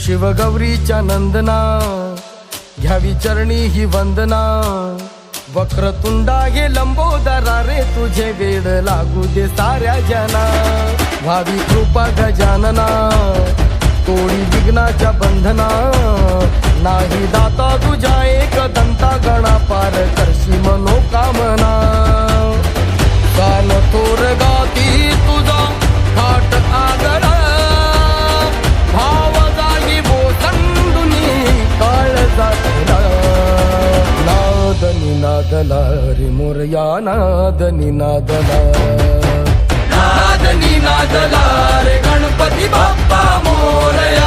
शिवगौरीच्या नंदना घ्यावी चरणी ही वंदना वक्रतुंडा हे लंबोदरा रे तुझे वेड लागू दे साऱ्या जना व्हावी कृपा गजानना तोडी विघ्नाच्या बंधना नाही दाता तुझ्या एक दंता गणा पार करशी मनोकामना कान थोर गाती तुझा थाट आगरा भाव जागी बोसंडुनी काळ जातला नादनी नादला रे मोरया नादनी नादला नादनी नादला रे गणपती बाप्पा मोरया